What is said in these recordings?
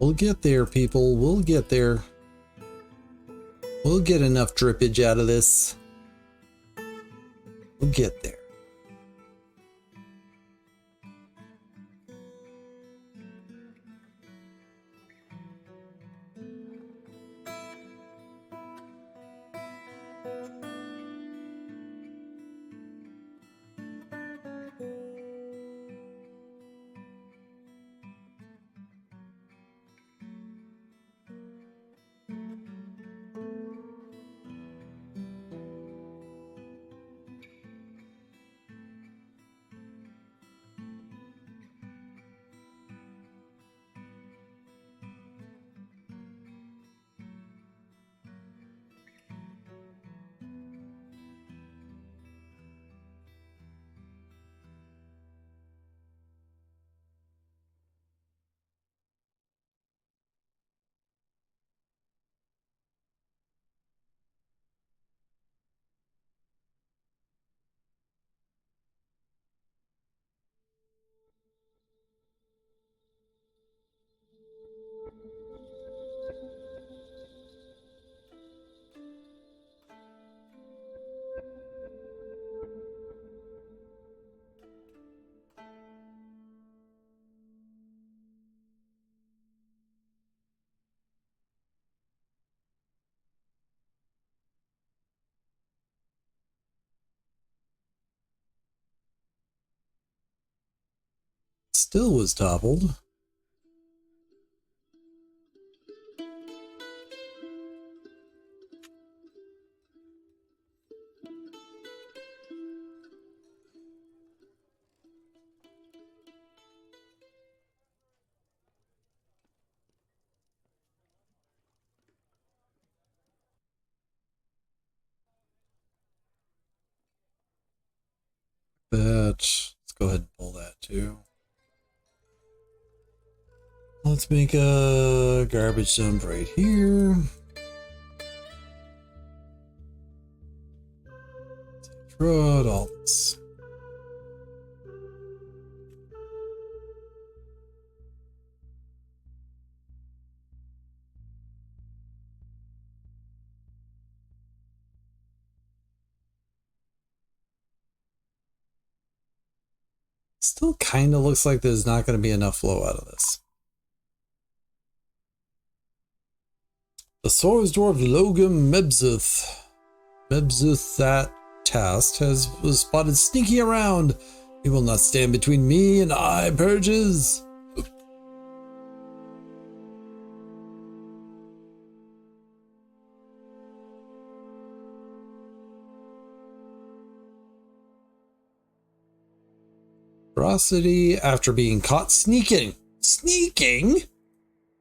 We'll get there, people. We'll get there. We'll get enough drippage out of this. We'll get there. Still was toppled. Let's go ahead and pull that too. Let's make a garbage dump right here. Throw out all this. Still kind of looks like there's not going to be enough flow out of this. The Swords Dwarf Logum Mebzuth that task was spotted sneaking around. He will not stand between me and eye purges. Ferocity after being caught sneaking. Sneaking?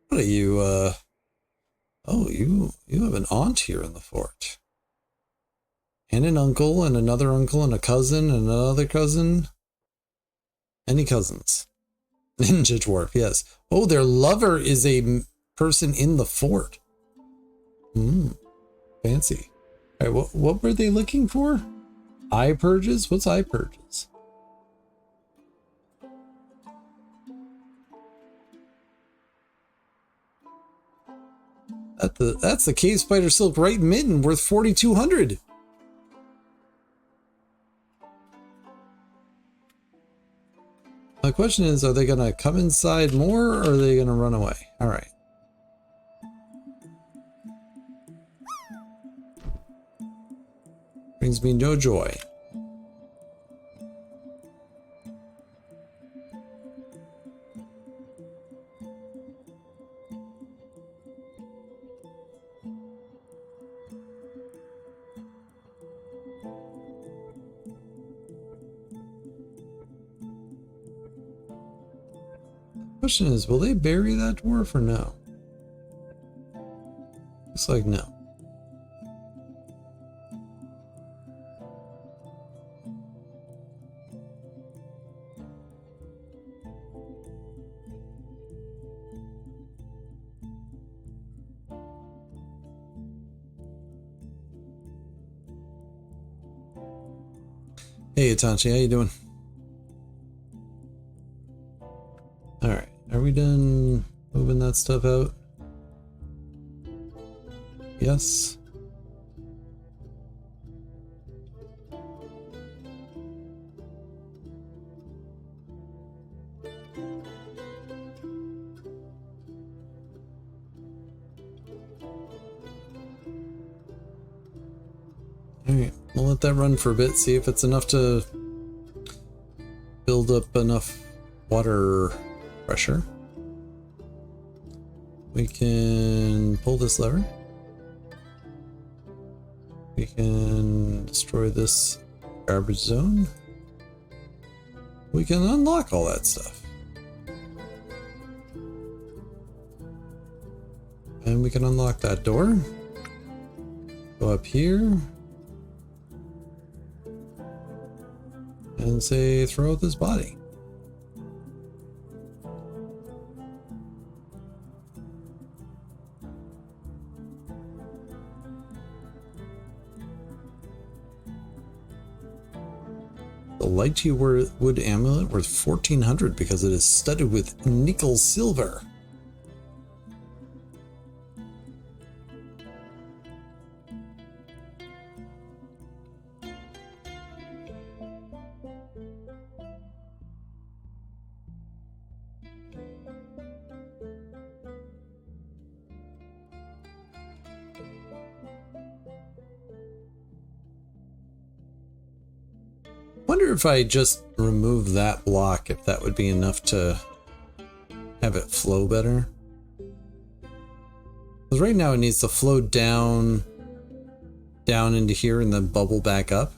What are you, Oh, you have an aunt here in the fort. And an uncle, and another uncle, and a cousin, and another cousin. Any cousins? Ninja dwarf, yes. Oh, their lover is a person in the fort. Fancy. All right, what were they looking for? Eye purges? What's eye purges? That's the cave spider silk right mitten worth 4,200. My question is, are they gonna come inside more or are they gonna run away? All right. Brings me no joy. Question is, will they bury that dwarf or no? Looks like no. Hey, Itachi, how you doing? All right, are we done? Moving that stuff out. Yes. Alright, we'll let that run for a bit, see if it's enough to build up enough water pressure. We can pull this lever. We can destroy this garbage zone. We can unlock all that stuff. And we can unlock that door. Go up here. And say, throw out this body. The lychee wood amulet worth 1400 because it is studded with nickel silver. Wonder if I just remove that block, if that would be enough to have it flow better. Because right now it needs to flow down into here and then bubble back up.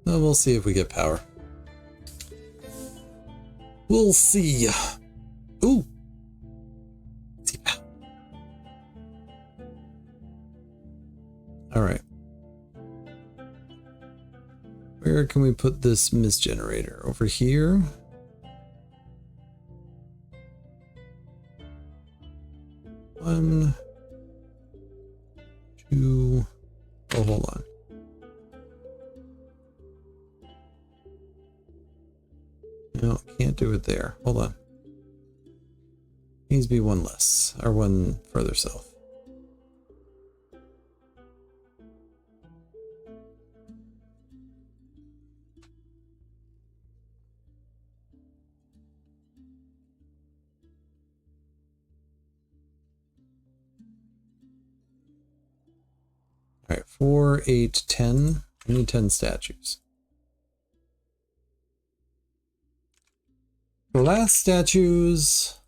Well, we'll see if we get power. We'll see. Ooh. All right. Where can we put this mist generator? Over here? One, two, oh, hold on. No, can't do it there. Hold on. Needs to be one less, or one further south. All right, 4, 8, 10. We need 10 statues. Glass statues.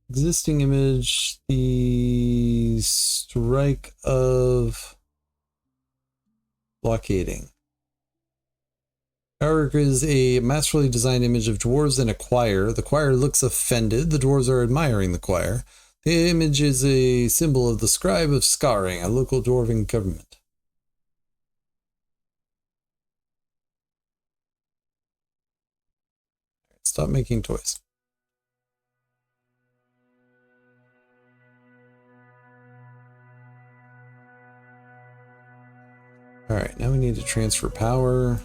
Existing image. The strike of blockading. Artwork is a masterfully designed image of dwarves in a choir. The choir looks offended. The dwarves are admiring the choir. The image is a symbol of the scribe of Scarring, a local dwarven government. Stop making toys. Alright, now we need to transfer power.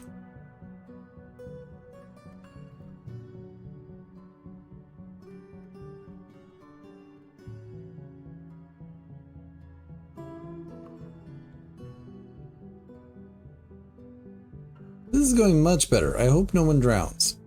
This is going much better. I hope no one drowns.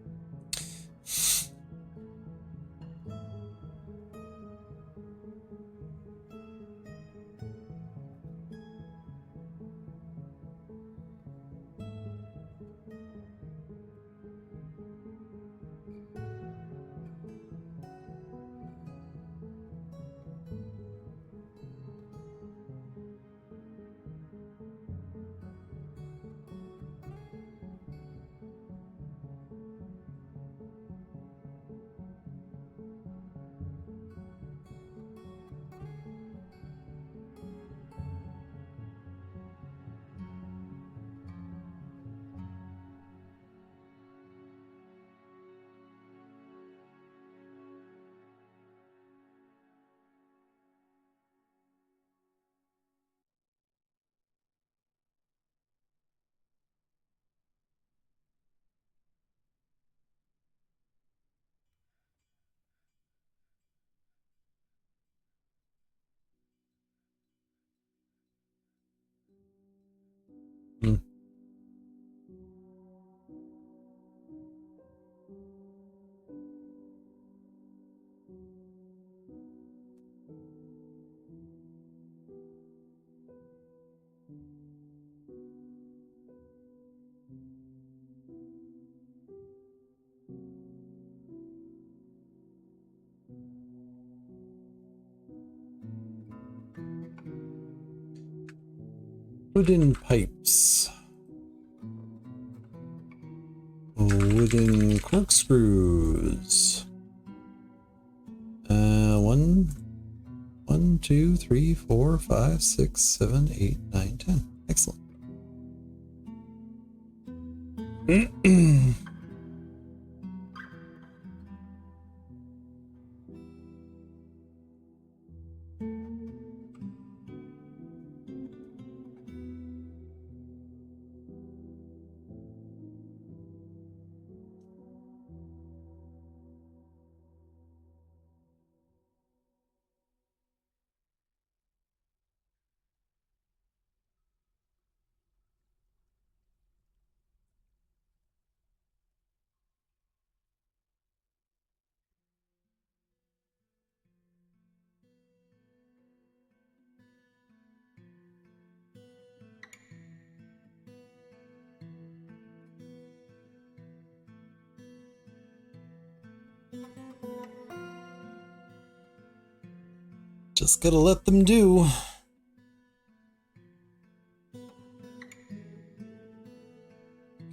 Wooden pipes. Wooden corkscrews. 1, 2, 3, 4, 5, 6, 7, 8, 9, 10. Excellent. Just gotta let them do.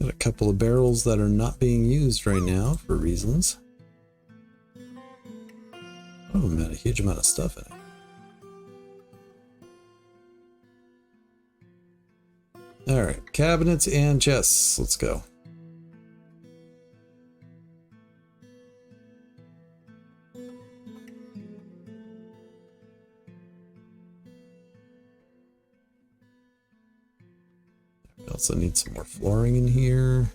Got a couple of barrels that are not being used right now for reasons. Oh man, a huge amount of stuff in it. Alright, cabinets and chests. Let's go. We also need some more flooring in here.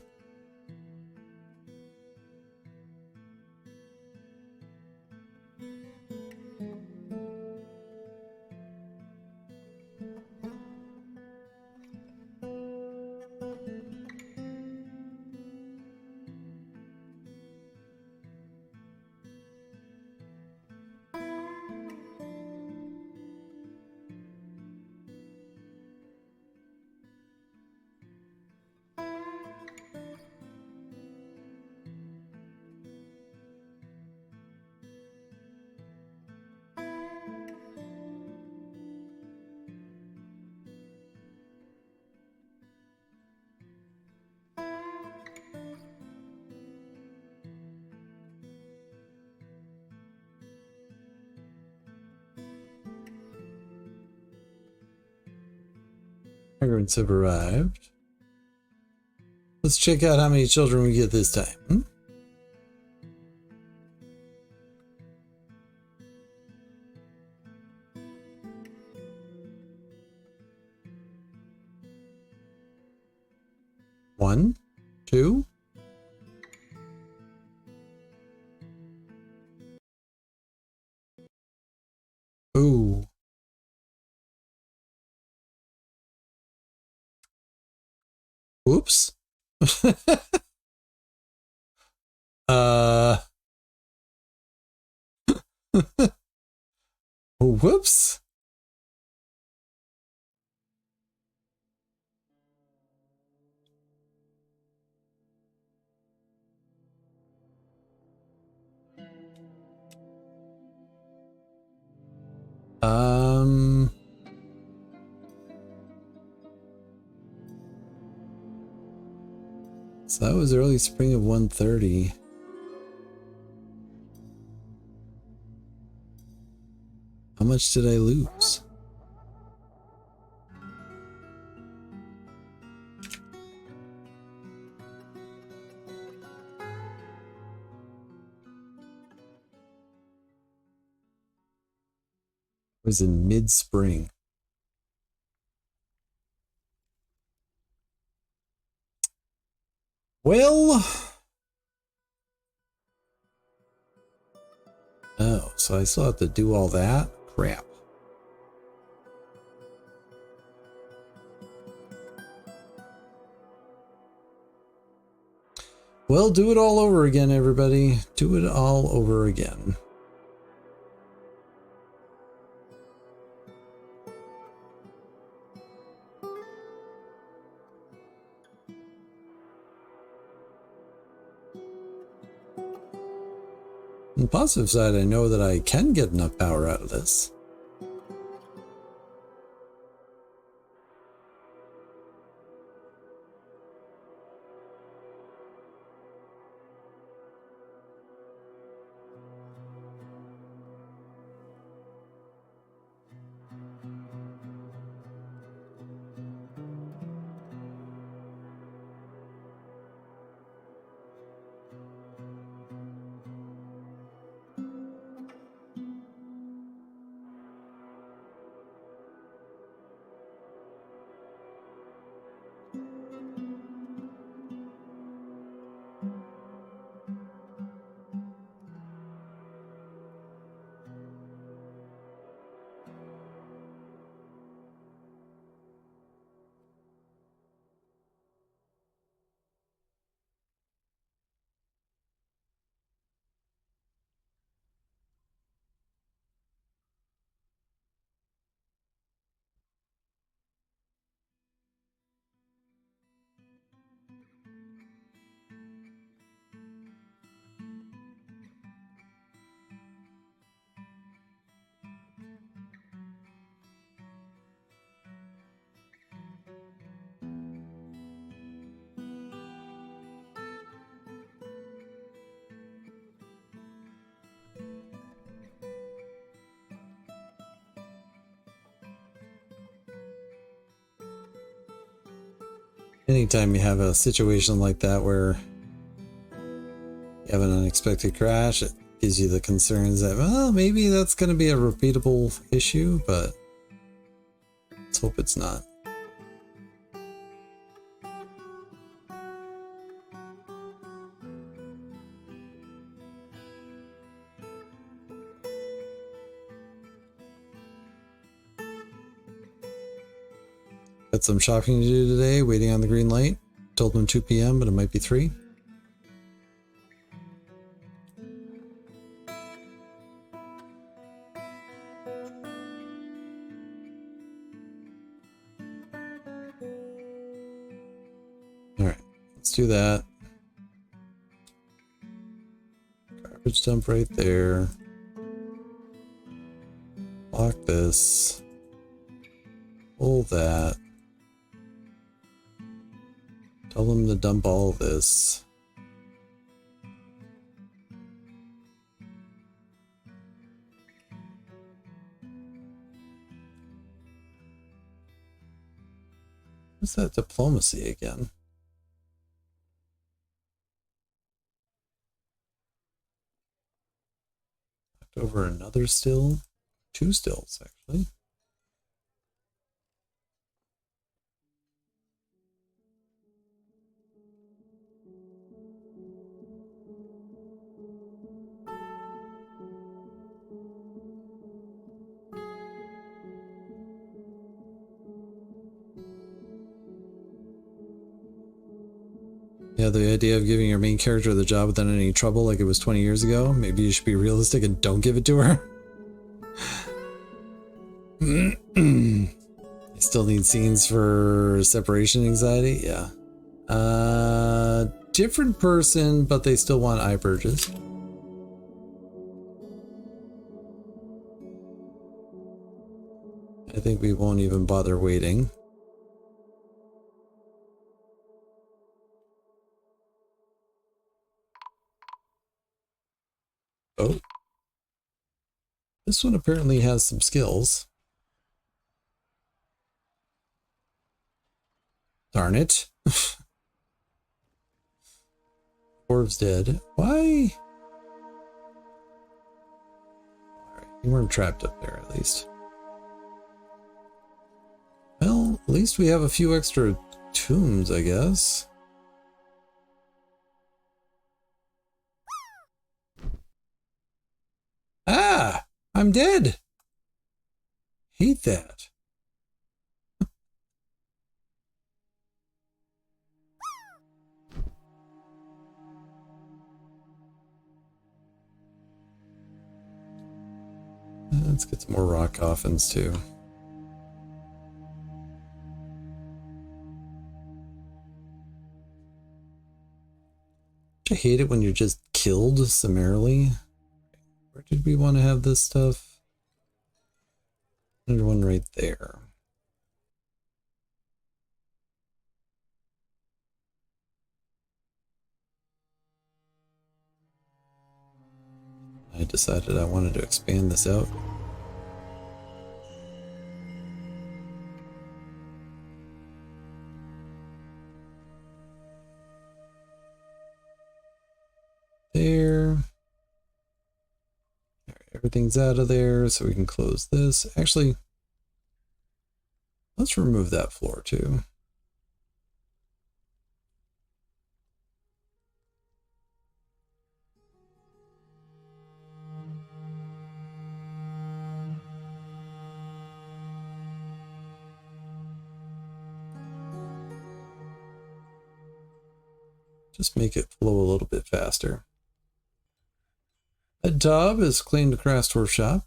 Migrants have arrived. Let's check out how many children we get this time. 1, 2. Ooh. Whoops. Whoops. So that was early spring of 130. How much did I lose? It was in mid-spring. Well, oh, so I still have to do all that? Crap. Well, do it all over again, everybody. Do it all over again. On the positive side, I know that I can get enough power out of this. Anytime you have a situation like that where you have an unexpected crash, it gives you the concerns that, well, maybe that's going to be a repeatable issue, but let's hope it's not. Got some shopping to do today, waiting on the green light. Told them 2 p.m., but it might be 3. Alright, let's do that. Garbage dump right there. Lock this. Pull that. Tell them to dump all this. What's that diplomacy again? Over another still? 2 stills, actually. Yeah, the idea of giving your main character the job without any trouble like it was 20 years ago. Maybe you should be realistic and don't give it to her. You still need scenes for separation anxiety? Yeah. Different person, but they still want eye purges. I think we won't even bother waiting. Oh. This one apparently has some skills. Darn it. Dwarves dead. Why? Alright, you weren't trapped up there at least. Well, at least we have a few extra tombs, I guess. Ah! I'm dead! Hate that. Let's get some more rock coffins too. I hate it when you're just killed summarily. Where did we want to have this stuff? Another one right there. I decided I wanted to expand this out. There. Everything's out of there, so we can close this. Actually, let's remove that floor too. Just make it flow a little bit faster. That tub is cleaned the craft workshop.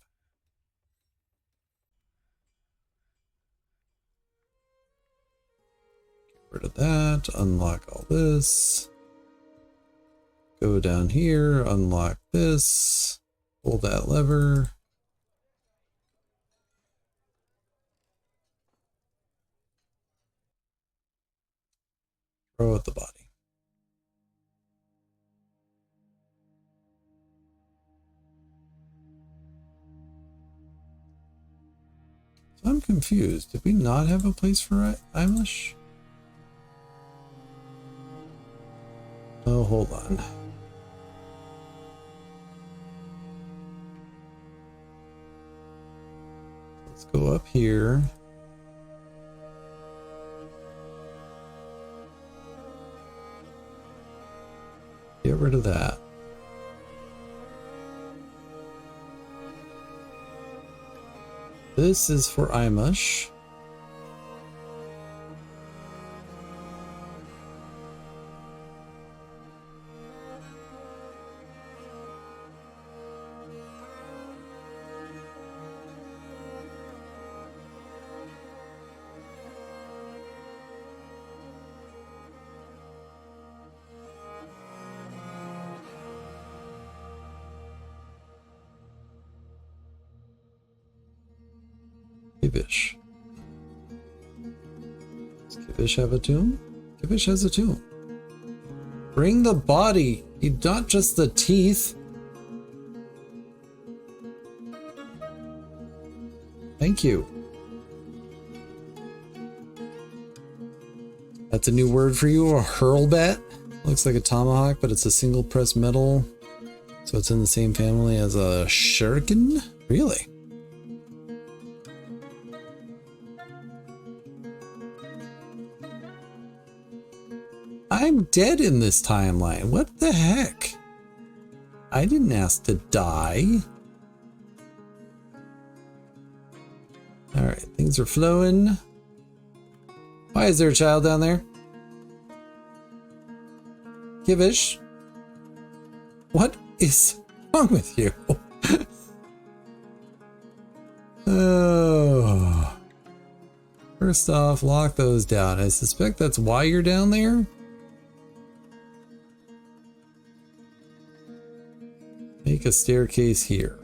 Get rid of that, unlock all this. Go down here, unlock this, pull that lever. Throw at the body. So I'm confused. Did we not have a place for Eilish? Oh, hold on. Let's go up here. Get rid of that. This is for iMush. Kibish. Does Kibish have a tomb? Kibish has a tomb. Bring the body, not just the teeth. Thank you. That's a new word for you, a hurlbat. Looks like a tomahawk, but it's a single press metal. So it's in the same family as a shuriken? Really? I'm dead in this timeline. What the heck? I didn't ask to die. Alright, things are flowing. Why is there a child down there? Kivish? What is wrong with you? Oh. First off, lock those down. I suspect that's why you're down there. Make a staircase here.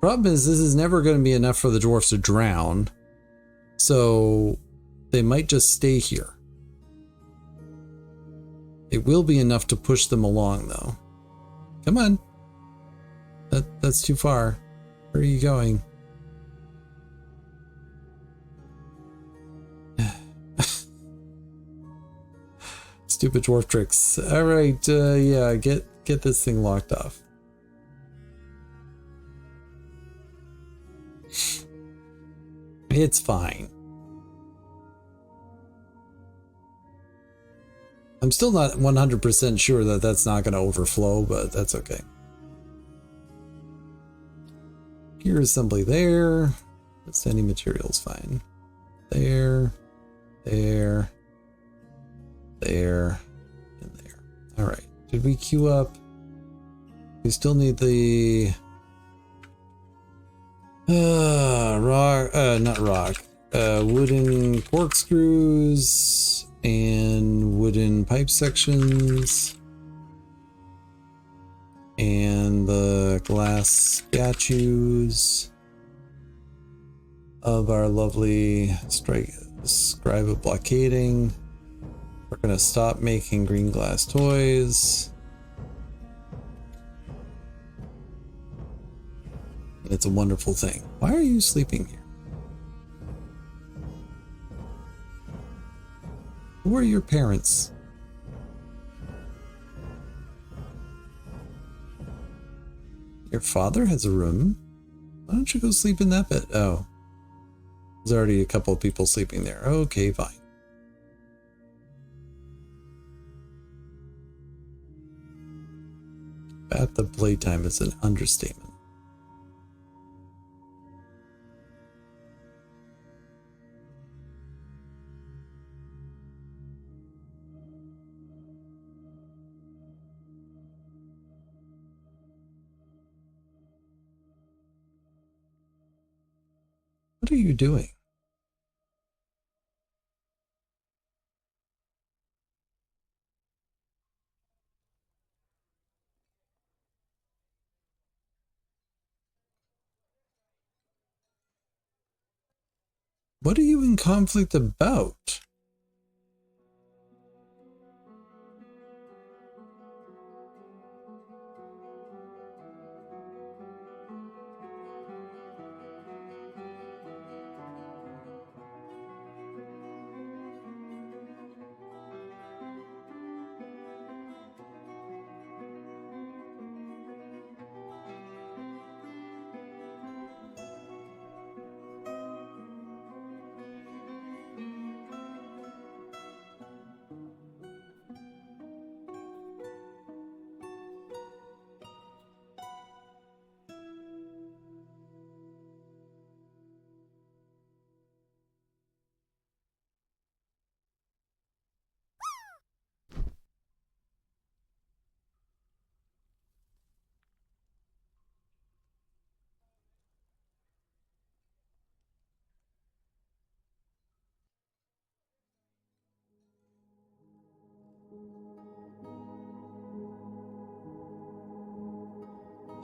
Problem is, this is never going to be enough for the dwarfs to drown, so they might just stay here. It will be enough to push them along, though. Come on. That's too far. Where are you going? Stupid dwarf tricks. All right, yeah, get this thing locked off. It's fine. I'm still not 100% sure that that's not going to overflow, but that's okay. Gear assembly there. Standing materials fine. There, there, there, and there. All right. Did we queue up? We still need the wooden corkscrews and wooden pipe sections and the glass statues of our lovely scribe of blockading. We're gonna stop making green glass toys. It's a wonderful thing. Why are you sleeping here? Who are your parents? Your father has a room. Why don't you go sleep in that bed? Oh. There's already a couple of people sleeping there. Okay, fine. At the playtime is an understatement. What are you doing? What are you in conflict about?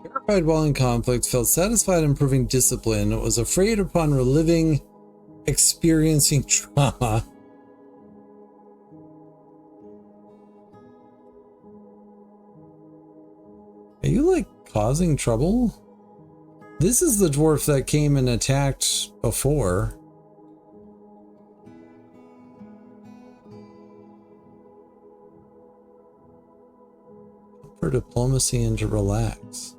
Terrified while in conflict, felt satisfied in proving discipline, was afraid upon reliving, experiencing trauma. Are you like causing trouble? This is the dwarf that came and attacked before. For diplomacy and to relax.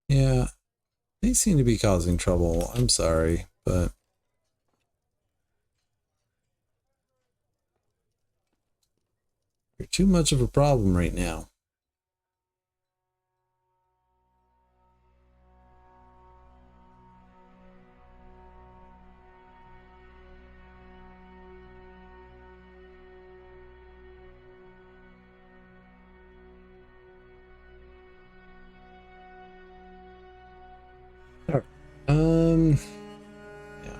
Yeah, they seem to be causing trouble. I'm sorry, but you're too much of a problem right now. All right. Yeah.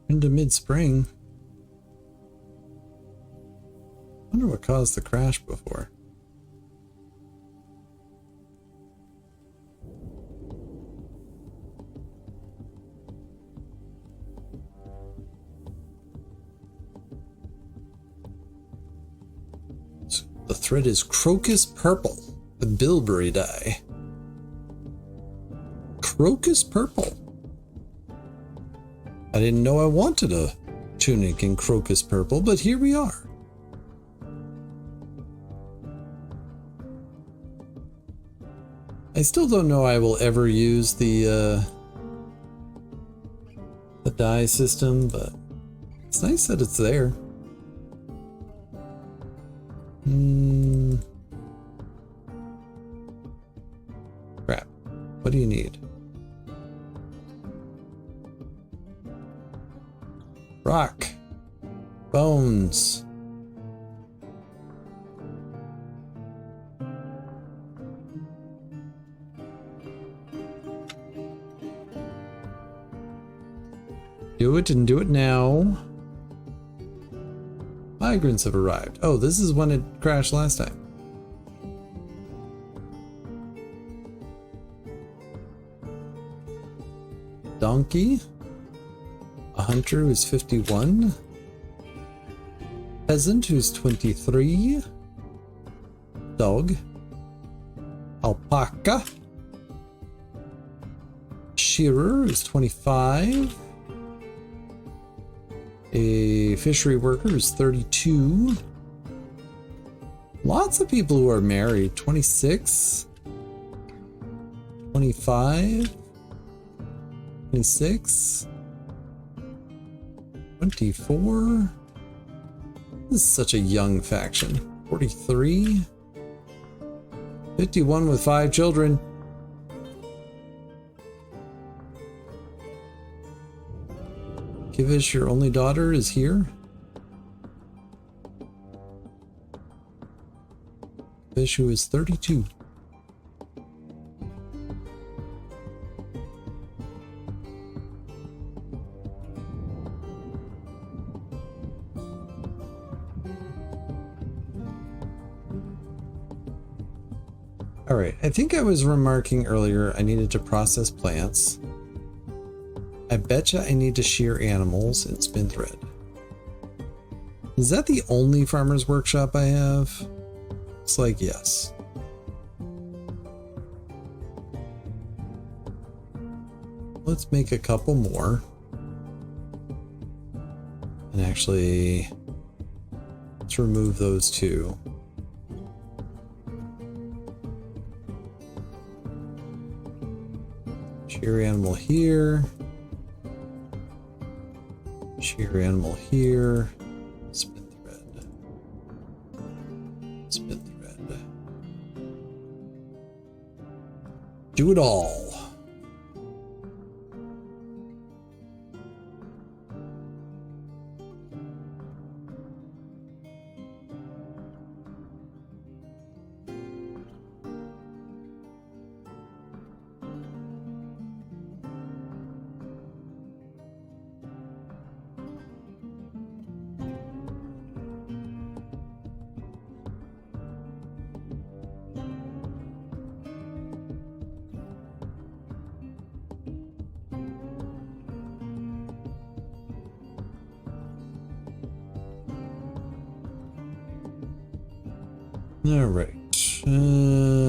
Into mid-spring. Wonder what caused the crash before. The thread is crocus purple with bilberry dye. Crocus purple. I didn't know I wanted a tunic in crocus purple, but here we are. I still don't know I will ever use the dye system, but it's nice that it's there. Crap. What do you need? Rock. Bones. Do it and do it now. Migrants have arrived. Oh, this is when it crashed last time. Donkey. A hunter who's 51. Peasant, who's 23. Dog. Alpaca. Shearer, who's 25. A fishery worker, who's 32. Lots of people who are married. 26. 25. 26. 24. This is such a young faction. 43. 51 with 5 children. Kivish, your only daughter, is here. Kivish, who is 32. Alright, I think I was remarking earlier I needed to process plants. I betcha I need to shear animals and spin thread. Is that the only farmer's workshop I have? Looks like yes. Let's make a couple more. And actually, let's remove those two. Shear animal here. Shear animal here. Spin thread. Spin thread. Do it all. All right,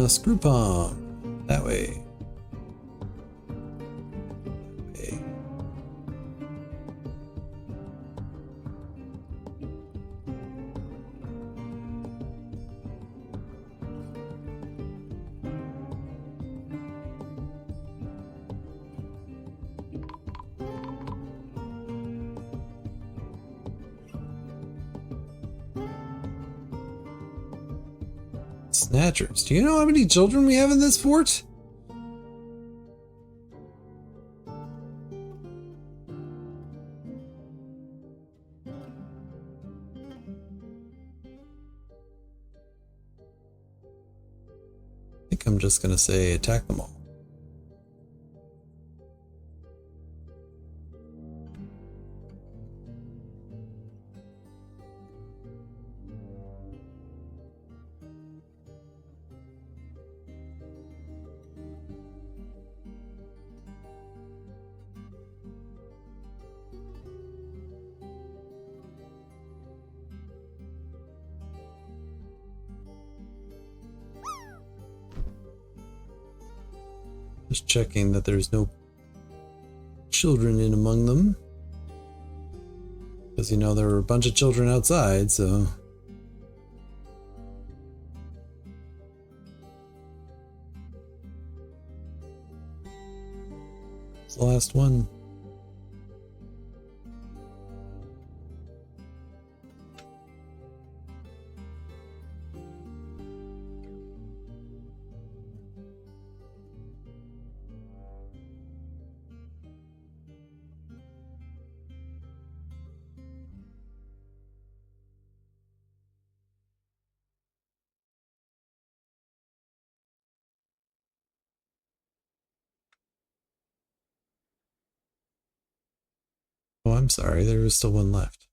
screw pump that way. Okay. Snatchers. Do you know how many children we have in this fort? I think I'm just gonna say attack them all. Just checking that there's no children in among them. Because, you know, there were a bunch of children outside, so... It's the last one. Oh, I'm sorry, there was still one left.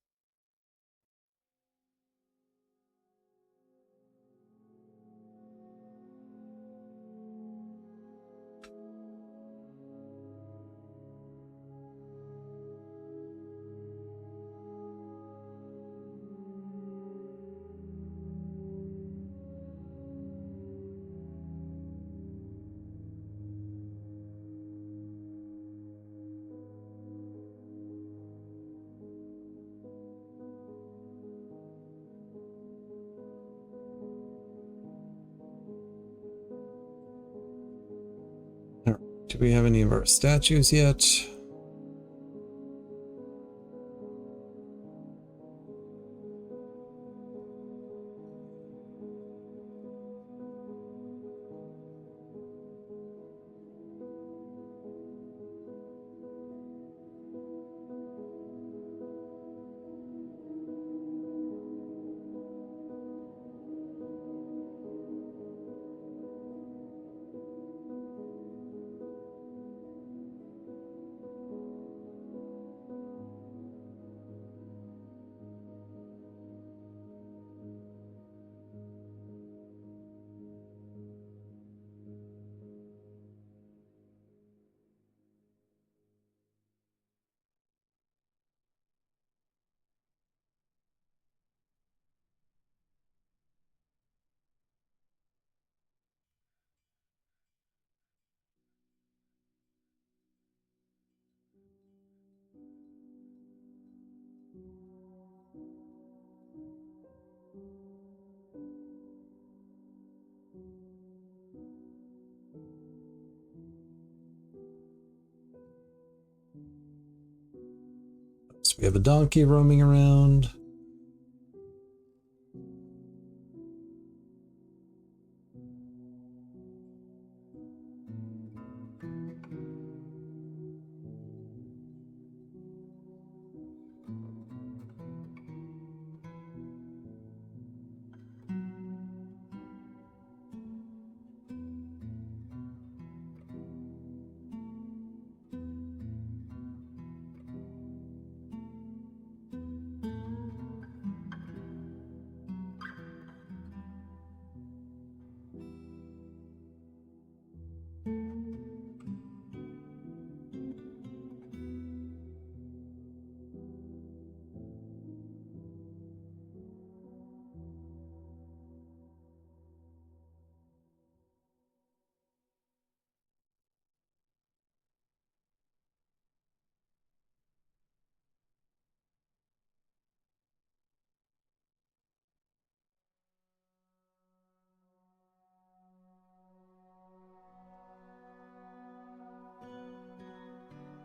Do we have any of our statues yet? So we have a donkey roaming around.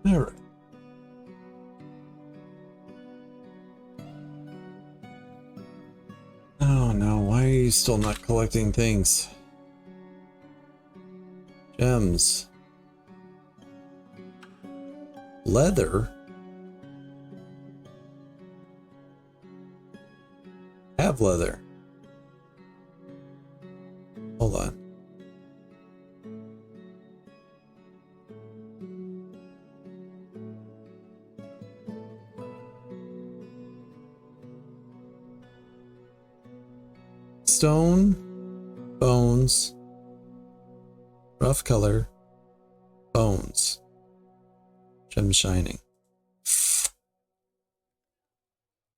All right. Oh no, why are you still not collecting things? Gems. Leather? Have leather. Hold on. Stone, bones, rough color, bones, gem shining.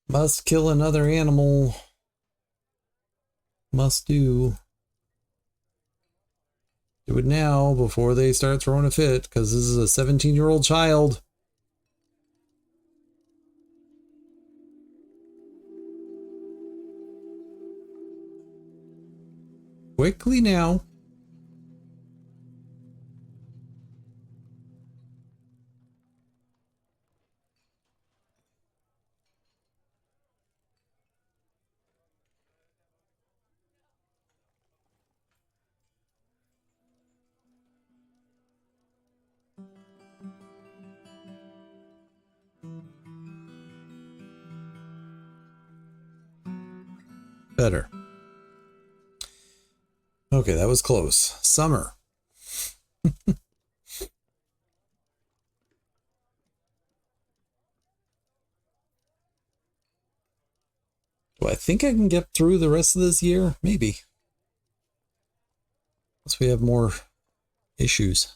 Must kill another animal. Must do. Do it now before they start throwing a fit, because this is a 17-year-old child. Quickly now. Better. Okay, that was close. Summer. Do I think I can get through the rest of this year? Maybe. Unless we have more issues.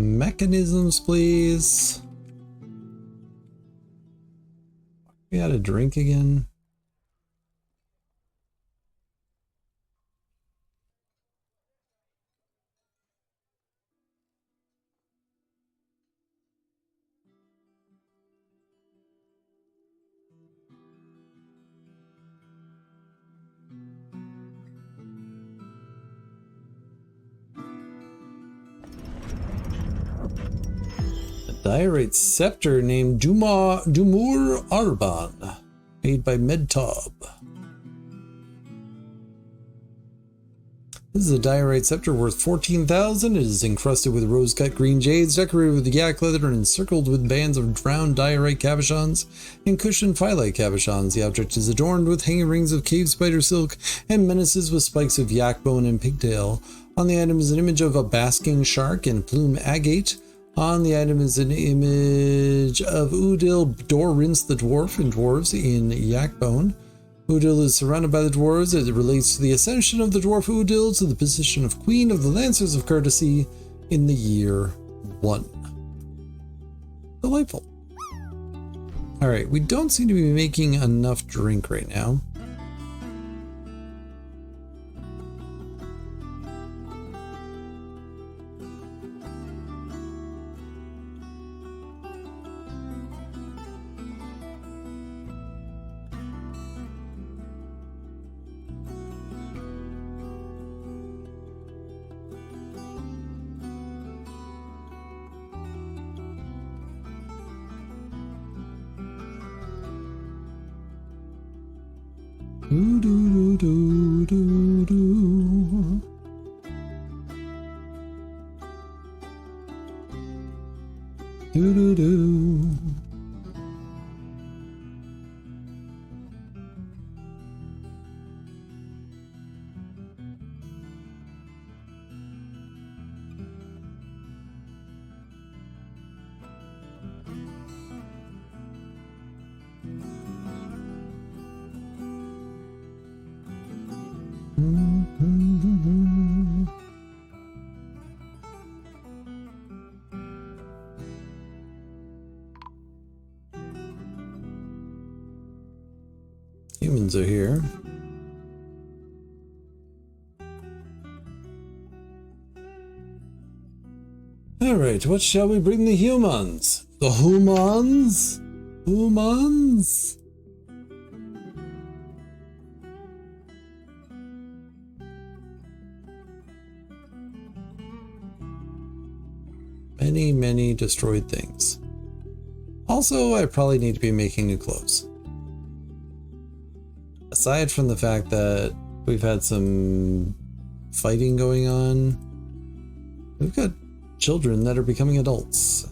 Mechanisms, please. We had a drink again. Diorite scepter named Dumur Arban, made by Medtob. This is a diorite scepter worth 14,000. It is encrusted with rose-cut green jades, decorated with yak leather, and encircled with bands of drowned diorite cabochons and cushioned phyllite cabochons. The object is adorned with hanging rings of cave spider silk and menaces with spikes of yak bone and pigtail. On the item is an image of a basking shark and plume agate. On the item is an image of Udil Dorrince the dwarf and dwarves in yak bone. Udil is surrounded by the dwarves as it relates to the ascension of the dwarf Udil to the position of Queen of the Lancers of Courtesy in the year 1. Delightful. Alright, we don't seem to be making enough drink right now. Do do do do do. Do do do. Humans are here. Alright, what shall we bring the humans? The humans? Humans? Many, many destroyed things. Also, I probably need to be making new clothes. Aside from the fact that we've had some fighting going on, we've got children that are becoming adults.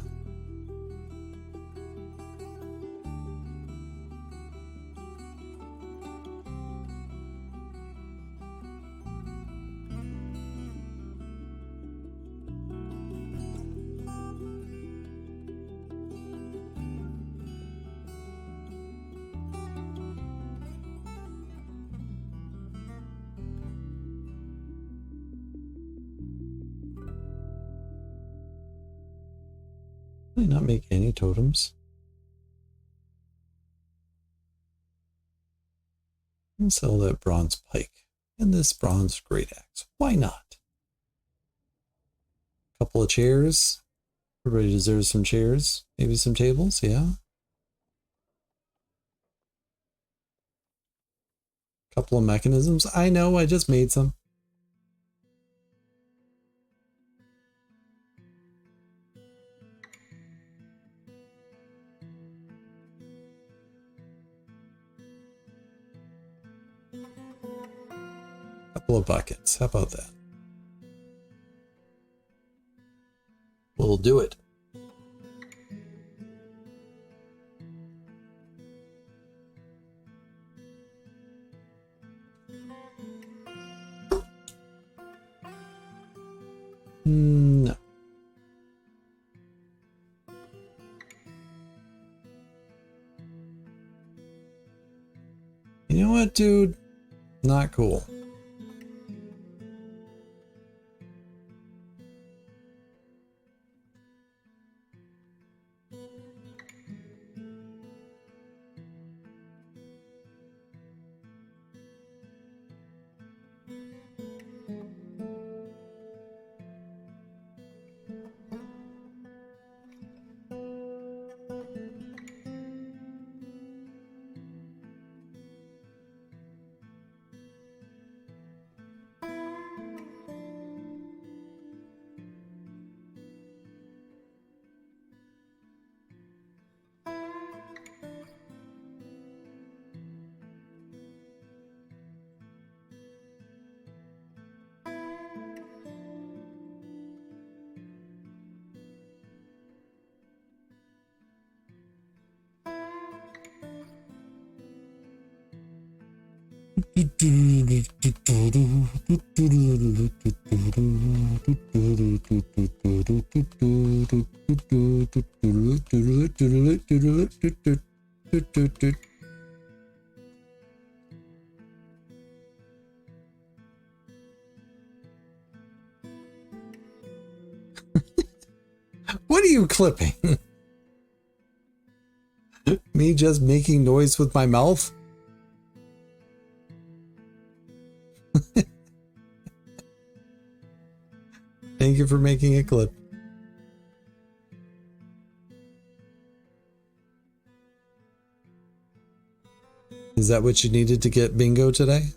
Not make any totems. And sell that bronze pike and this bronze great axe. Why not? Couple of chairs. Everybody deserves some chairs. Maybe some tables, yeah. Couple of mechanisms. I know, I just made some. Couple of buckets. How about that? We'll do it. No. You know what, dude? Not cool. What are you clipping? Me just making noise with my mouth? Thank you for making a clip. Is that what you needed to get bingo today?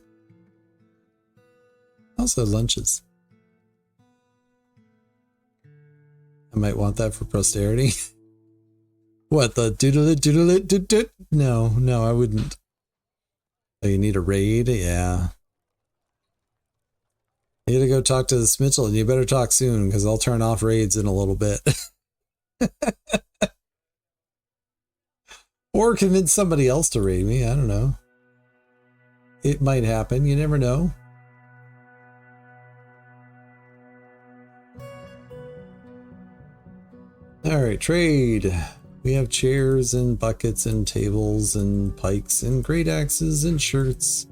Also lunches. I might want that for posterity. What, the doodle-it? No, I wouldn't. Oh, you need a raid? Yeah. You gotta go talk to the Smitchell, and you better talk soon, because I'll turn off raids in a little bit. Or convince somebody else to raid me, I don't know. It might happen, you never know. Alright, trade. We have chairs and buckets and tables and pikes and great axes and shirts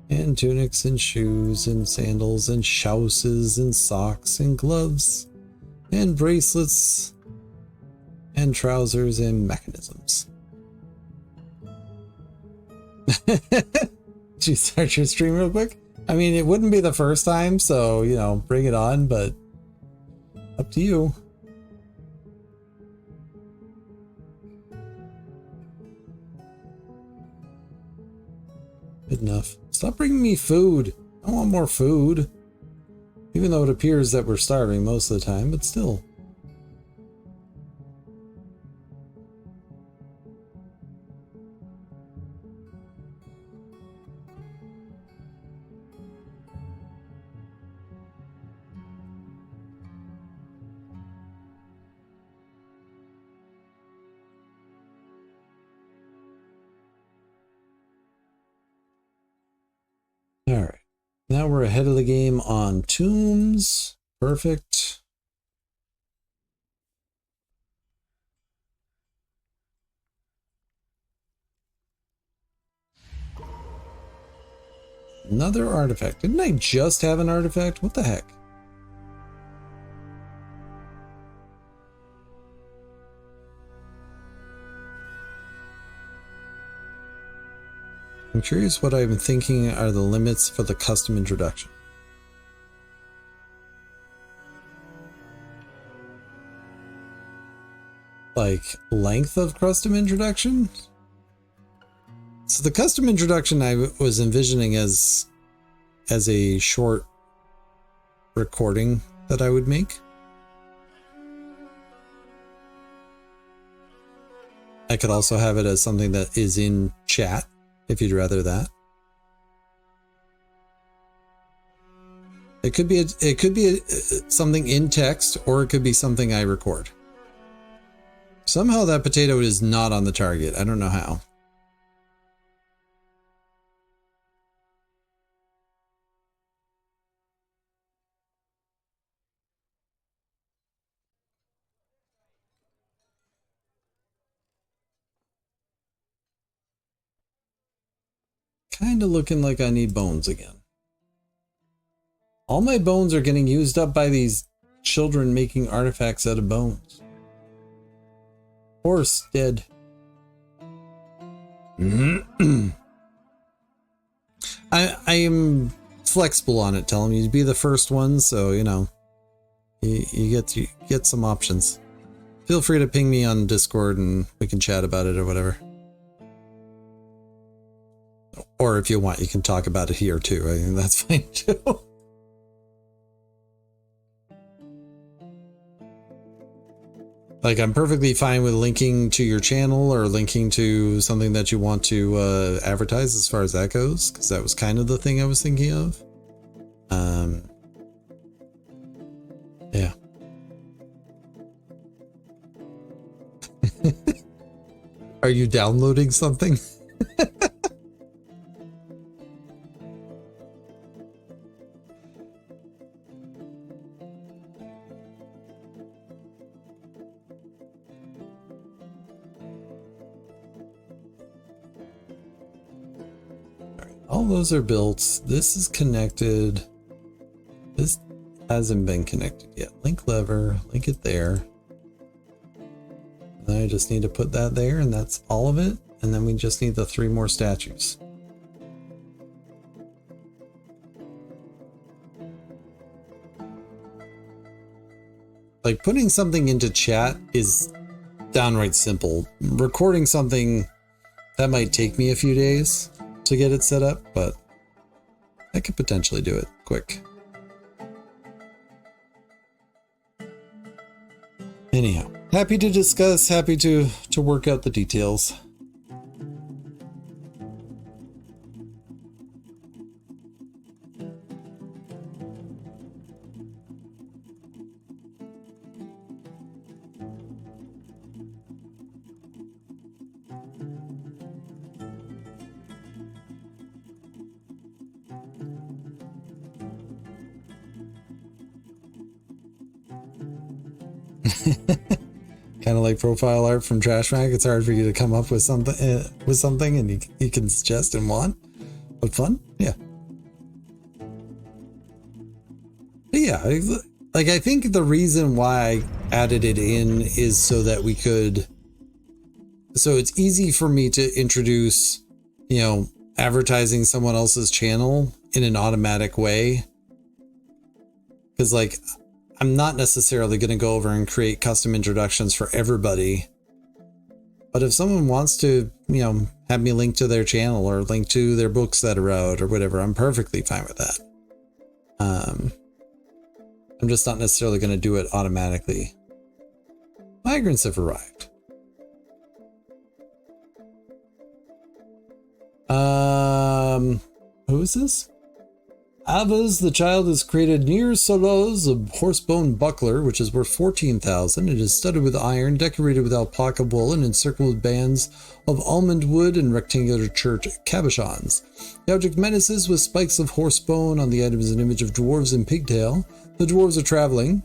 and tunics and shoes and sandals and shousses and socks and gloves and bracelets and trousers and mechanisms. Did you start your stream real quick? I mean, it wouldn't be the first time, so, you know, bring it on, but up to you. Good enough. Stop bringing me food. I want more food. Even though it appears that we're starving most of the time, but still. All right. Now we're ahead of the game on tombs. Perfect. Another artifact. Didn't I just have an artifact? What the heck? I'm curious what I'm thinking are the limits for the custom introduction. Like length of custom introduction? So the custom introduction I was envisioning as a short recording that I would make. I could also have it as something that is in chat, if you'd rather that. It could be something in text, or it could be something I record. Somehow that potato is not on the target. I don't know how. Kind of looking like I need bones again. All my bones are getting used up by these children making artifacts out of bones. Horse dead. I am flexible on it. Tell them you'd be the first one, so you know you get some options. Feel free to ping me on Discord and we can chat about it or whatever. Or if you want, you can talk about it here too. I mean, that's fine too. Like, I'm perfectly fine with linking to your channel or linking to something that you want to advertise as far as that goes, because that was kind of the thing I was thinking of. Yeah. Are you downloading something? All those are built. This is connected. This hasn't been connected yet. Link lever, link it there. Then I just need to put that there, and that's all of it. And then we just need the 3 more statues. Like, putting something into chat is downright simple. Recording something, that might take me a few days to get it set up, but I could potentially do it quick. Anyhow, happy to discuss, happy to work out the details. Kind of like profile art from Trash Mag. It's hard for you to come up with something, and you can suggest and want. But fun, yeah. But yeah, like I think the reason why I added it in is so that we could. So it's easy for me to introduce, you know, advertising someone else's channel in an automatic way. Because like, I'm not necessarily going to go over and create custom introductions for everybody. But if someone wants to, you know, have me link to their channel or link to their books that are out or whatever, I'm perfectly fine with that. I'm just not necessarily going to do it automatically. Migrants have arrived. Who is this? Avas, the child, has created near Solos, a horsebone buckler, which is worth 14,000. It is studded with iron, decorated with alpaca wool, and encircled with bands of almond wood and rectangular church cabochons. The object menaces with spikes of horsebone. On the item is an image of dwarves in pigtail. The dwarves are traveling.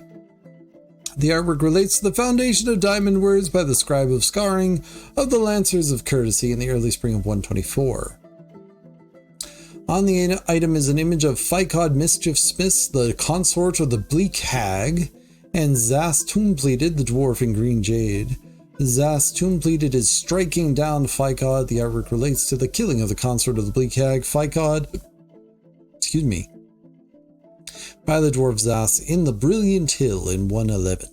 The artwork relates to the foundation of Diamondwords by the scribe of Scarring of the Lancers of Courtesy in the early spring of 124. On the item is an image of Ficod Mischief Smiths, the consort of the Bleak Hag, and Zas Tomb-Pleated, the dwarf in green jade. Zas Tomb-Pleated is striking down Ficod. The artwork relates to the killing of the consort of the Bleak Hag, Ficod, by the dwarf Zas in the Brilliant Hill in 111.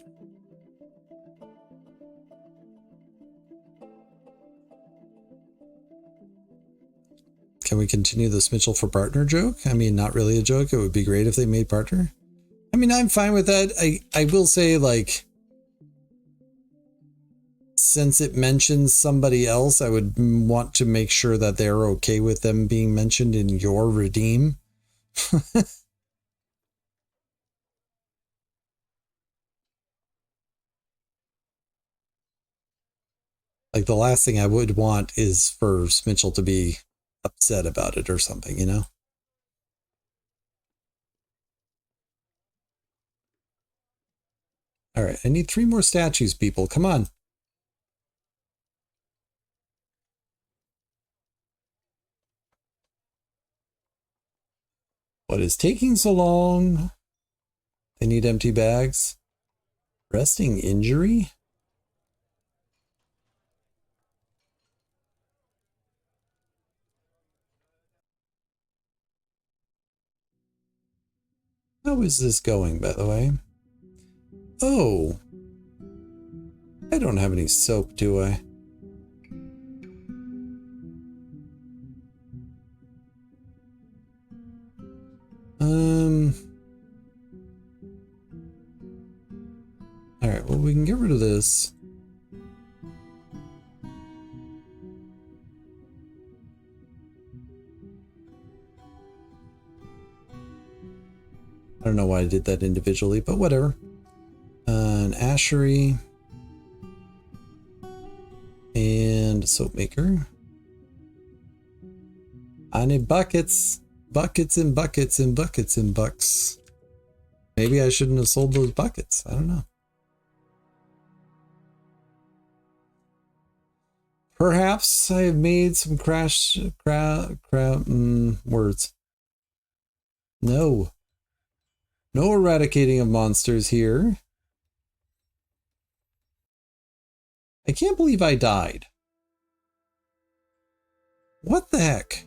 Can we continue this Mitchell for partner joke? I mean, not really a joke. It would be great if they made partner. I mean, I'm fine with that. I will say, like, since it mentions somebody else, I would want to make sure that they're okay with them being mentioned in your redeem. Like, the last thing I would want is for Mitchell to be upset about it or something, you know? All right, I need 3 more statues, people. Come on. What is taking so long? They need empty bags. Resting injury? How is this going, by the way? Oh. I don't have any soap, do I? Alright, well, we can get rid of this. I don't know why I did that individually, but whatever. An ashery. And a soap maker. I need buckets. Buckets and buckets and buckets and bucks. Maybe I shouldn't have sold those buckets. I don't know. Perhaps I have made some words. No. No eradicating of monsters here. I can't believe I died. What the heck?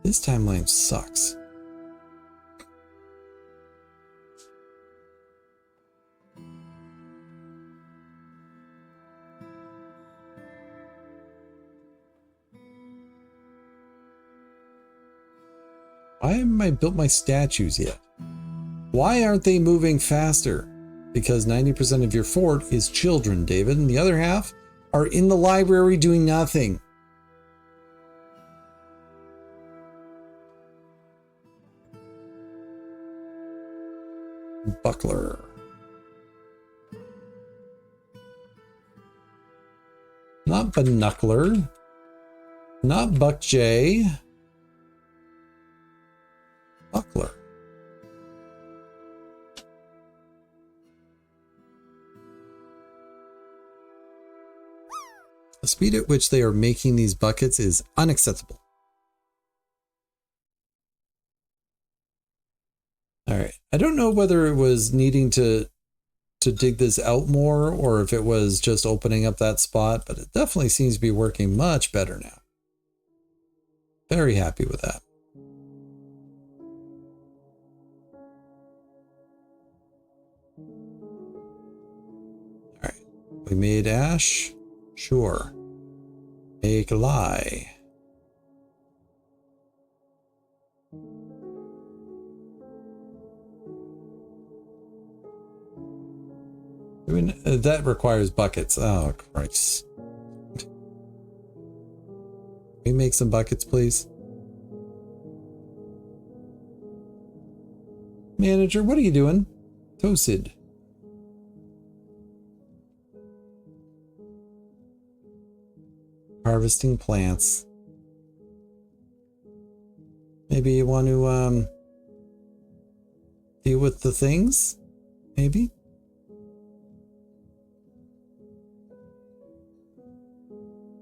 This timeline sucks. Why haven't I built my statues yet? Why aren't they moving faster? Because 90% of your fort is children, David, and the other half are in the library doing nothing. Buckler. Not Binocular. Not Buck J. Buckler. The speed at which they are making these buckets is unacceptable. All right. I don't know whether it was needing to dig this out more or if it was just opening up that spot, but it definitely seems to be working much better now. Very happy with that. All right. We made ash. Sure. Make lye. I mean, that requires buckets. Oh, Christ. Can we make some buckets, please? Manager, what are you doing? Toasted. Harvesting plants. Maybe you want to deal with the things? Maybe?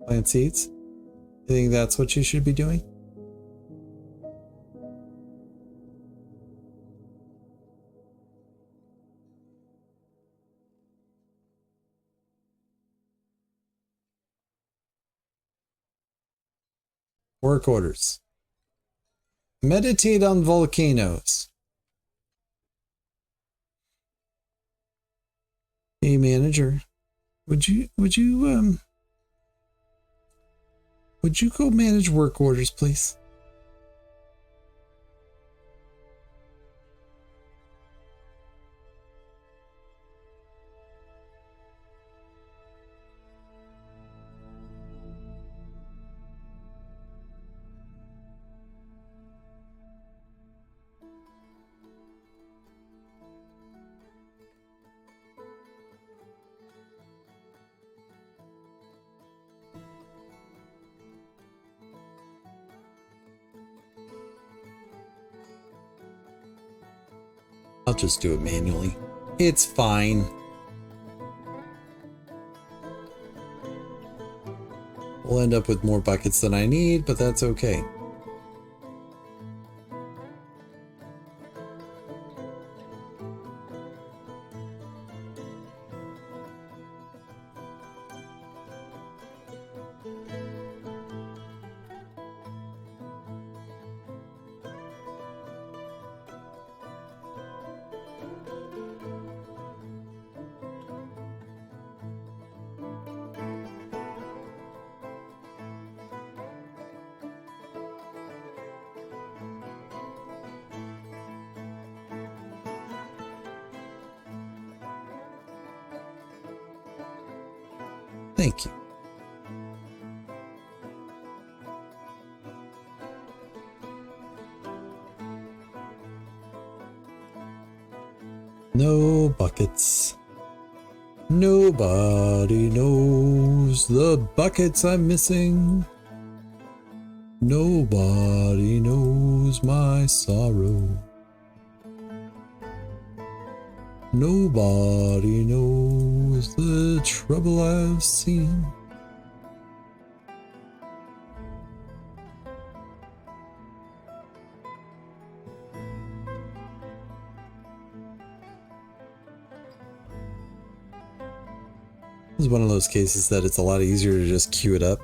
Plant seeds? You think that's what you should be doing? Work orders. Meditate on volcanoes. Hey, manager, would you go manage work orders, please? I'll just do it manually. It's fine. We'll end up with more buckets than I need, but that's okay. Thank you. No buckets. Nobody knows the buckets I'm missing. Nobody knows my sorrow. Nobody knows is the trouble I've seen. This is one of those cases that it's a lot easier to just queue it up.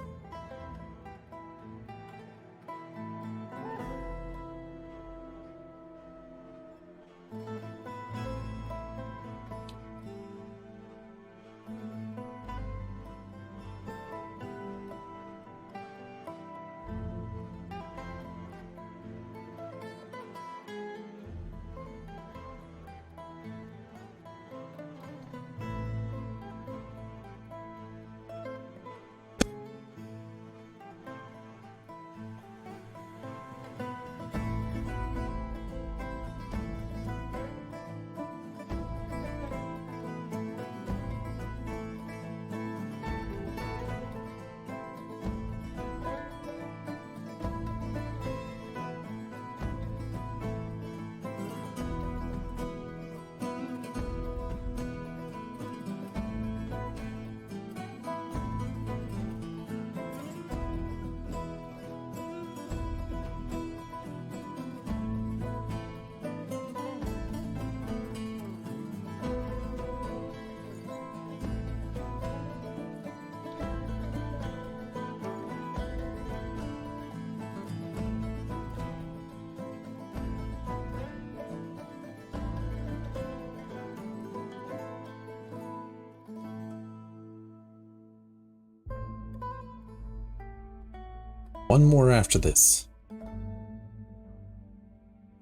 One more after this.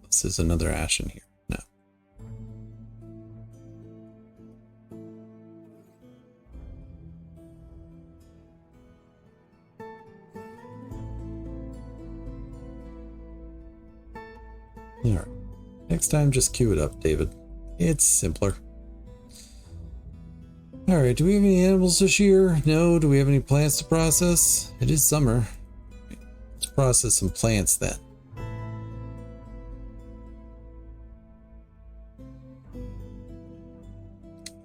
This is another ash in here. No. Alright. Next time, just queue it up, David. It's simpler. Alright, do we have any animals this year? No. Do we have any plants to process? It is summer. Let's process some plants then.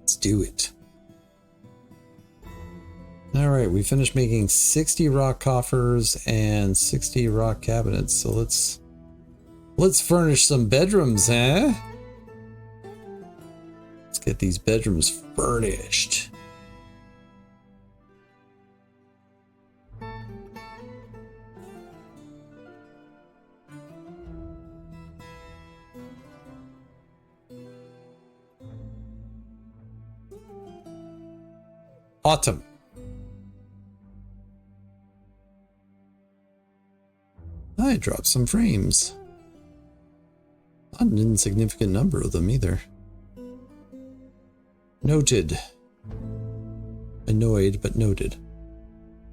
Let's do it. Alright, we finished making 60 rock coffers and 60 rock cabinets, so let's furnish some bedrooms, huh? Let's get these bedrooms furnished. Autumn. I dropped some frames. Not an insignificant number of them either. Noted. Annoyed, but noted.